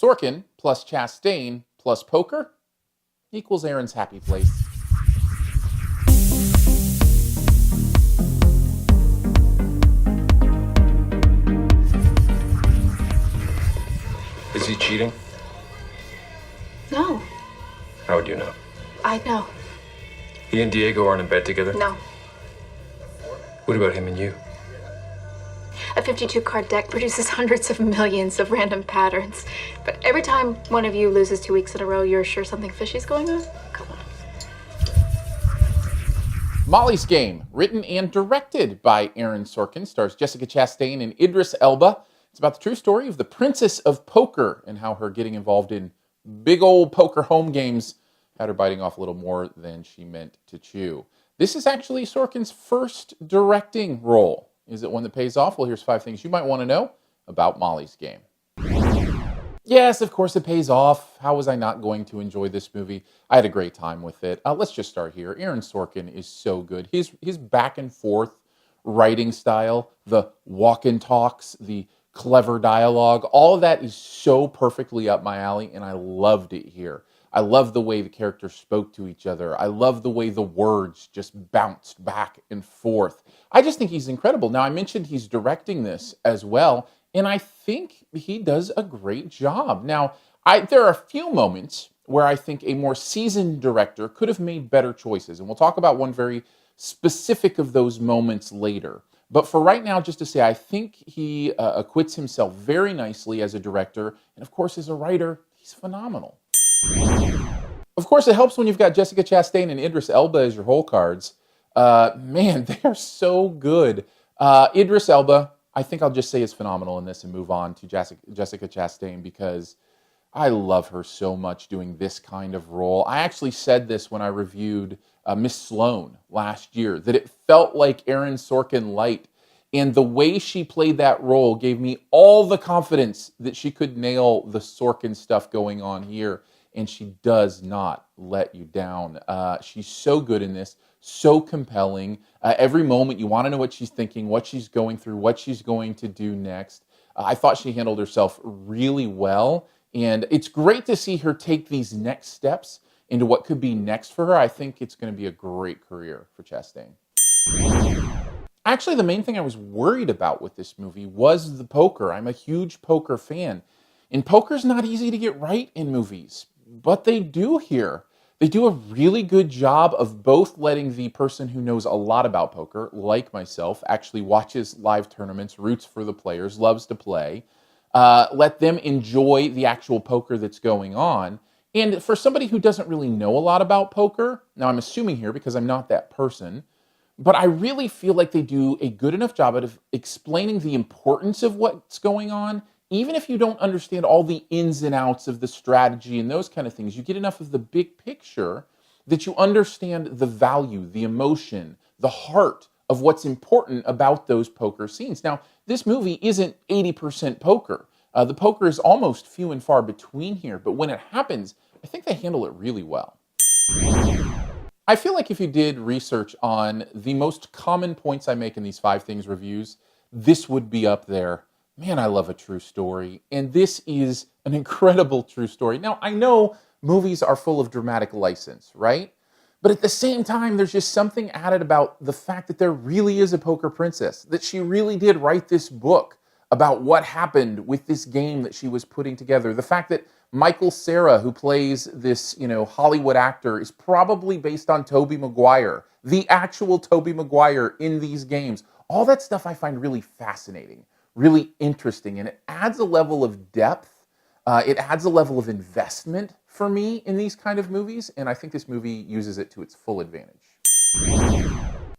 Sorkin plus Chastain plus poker equals Aaron's happy place. Is he cheating? No, How would you know? I know. He and Diego aren't in bed together? No. What about him and you? A 52 card deck produces hundreds of millions of random patterns. But every time one of you loses 2 weeks in a row, you're sure something fishy's going on? Come on. Molly's Game, written and directed by Aaron Sorkin, stars Jessica Chastain and Idris Elba. It's about the true story of the Princess of Poker and how her getting involved in big old poker home games had her biting off a little more than she meant to chew. This is actually Sorkin's first directing role. Is it one that pays off? Well, here's 5 things you might want to know about Molly's Game. Yes, of course it pays off. How was I not going to enjoy this movie? I had a great time with it. Let's just start here. Aaron Sorkin is so good. His back and forth writing style, the walk and talks, the clever dialogue, all of that is so perfectly up my alley, and I loved it here. I love the way the characters spoke to each other. I love the way the words just bounced back and forth. I just think he's incredible. Now, I mentioned he's directing this as well, and I think he does a great job. Now, there are a few moments where I think a more seasoned director could have made better choices, and we'll talk about one very specific of those moments later. But for right now, just to say, I think he acquits himself very nicely as a director, and of course, as a writer, he's phenomenal. Of course, it helps when you've got Jessica Chastain and Idris Elba as your hole cards. Man, they are so good. Idris Elba, I think I'll just say is phenomenal in this and move on to Jessica Chastain because I love her so much doing this kind of role. I actually said this when I reviewed Miss Sloane last year, that it felt like Aaron Sorkin light. And the way she played that role gave me all the confidence that she could nail the Sorkin stuff going on here. And she does not let you down. She's so good in this, so compelling. Every moment you want to know what she's thinking, what she's going through, what she's going to do next. I thought she handled herself really well. And it's great to see her take these next steps into what could be next for her. I think it's going to be a great career for Chastain. Actually, the main thing I was worried about with this movie was the poker. I'm a huge poker fan. And poker's not easy to get right in movies, but they do here. They do a really good job of both letting the person who knows a lot about poker, like myself, actually watches live tournaments, roots for the players, loves to play, let them enjoy the actual poker that's going on. And for somebody who doesn't really know a lot about poker, now I'm assuming here because I'm not that person, but I really feel like they do a good enough job of explaining the importance of what's going on. Even if you don't understand all the ins and outs of the strategy and those kind of things, you get enough of the big picture that you understand the value, the emotion, the heart of what's important about those poker scenes. Now, this movie isn't 80% poker. The poker is almost few and far between here, but when it happens, I think they handle it really well. I feel like if you did research on the most common points I make in these 5 things reviews, this would be up there. Man, I love a true story, and this is an incredible true story. Now, I know movies are full of dramatic license, right? But at the same time, there's just something added about the fact that there really is a poker princess, that she really did write this book about what happened with this game that she was putting together. The fact that Michael Cera, who plays this, Hollywood actor, is probably based on Tobey Maguire, the actual Tobey Maguire in these games. All that stuff I find really fascinating, really interesting, and it adds a level of depth. It adds a level of investment for me in these kind of movies, and I think this movie uses it to its full advantage.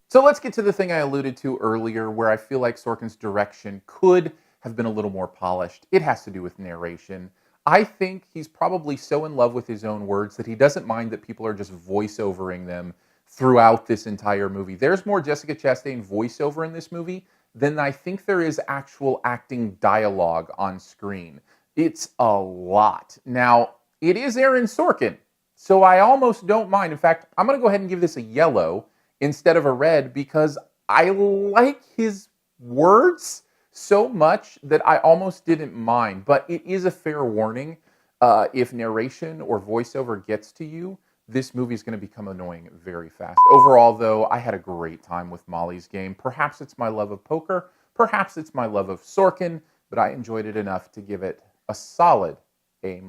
So let's get to the thing I alluded to earlier, where I feel like Sorkin's direction could have been a little more polished. It has to do with narration. I think he's probably so in love with his own words that he doesn't mind that people are just voiceovering them throughout this entire movie. There's more Jessica Chastain voiceover in this movie than I think there is actual acting dialogue on screen. It's a lot. Now, it is Aaron Sorkin, so I almost don't mind. In fact, I'm going to go ahead and give this a yellow instead of a red because I like his words so much that I almost didn't mind. But it is a fair warning if narration or voiceover gets to you, this movie is going to become annoying very fast. Overall, though, I had a great time with Molly's Game. Perhaps it's my love of poker, perhaps it's my love of Sorkin, but I enjoyed it enough to give it a solid A-.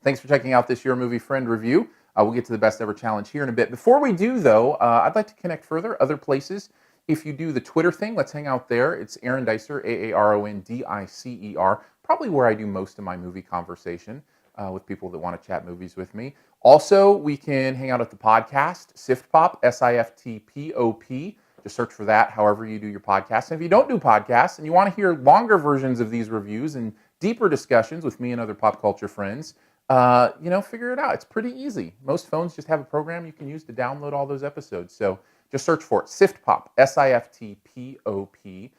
Thanks for checking out this Your Movie Friend review. We'll get to the best ever challenge here in a bit. Before we do, though, I'd like to connect further other places. If you do the Twitter thing, let's hang out there. It's Aaron Dicer, Aarondicer, probably where I do most of my movie conversation with people that want to chat movies with me. Also, we can hang out at the podcast, SiftPop, SiftPop. Just search for that however you do your podcast. And if you don't do podcasts and you want to hear longer versions of these reviews and deeper discussions with me and other pop culture friends, figure it out. It's pretty easy. Most phones just have a program you can use to download all those episodes. So just search for it. SiftPop, SiftPop.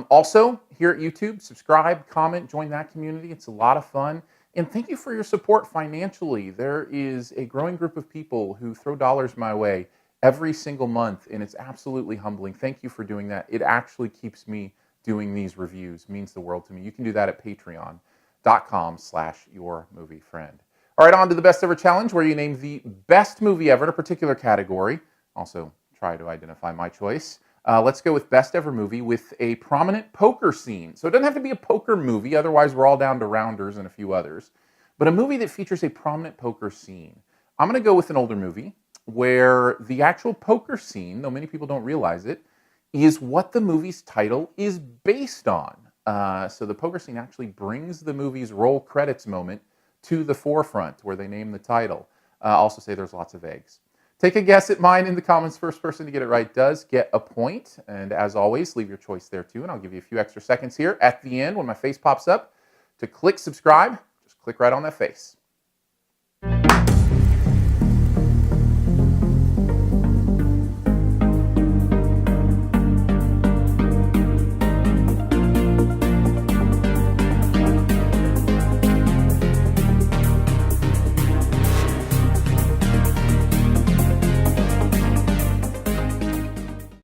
Also, here at YouTube, subscribe, comment, join that community. It's a lot of fun. And thank you for your support financially. There is a growing group of people who throw dollars my way every single month, and it's absolutely humbling. Thank you for doing that. It actually keeps me doing these reviews. It means the world to me. You can do that at patreon.com/yourmoviefriend. All right, on to the best ever challenge, where you name the best movie ever in a particular category. Also, try to identify my choice. Let's go with best ever movie with a prominent poker scene. So it doesn't have to be a poker movie, otherwise we're all down to Rounders and a few others. But a movie that features a prominent poker scene. I'm going to go with an older movie where the actual poker scene, though many people don't realize it, is what the movie's title is based on. So the poker scene actually brings the movie's roll credits moment to the forefront where they name the title. Also say there's lots of eggs. Take a guess at mine in the comments. First person to get it right does get a point. And as always, leave your choice there too. And I'll give you a few extra seconds here at the end when my face pops up to click subscribe. Just click right on that face.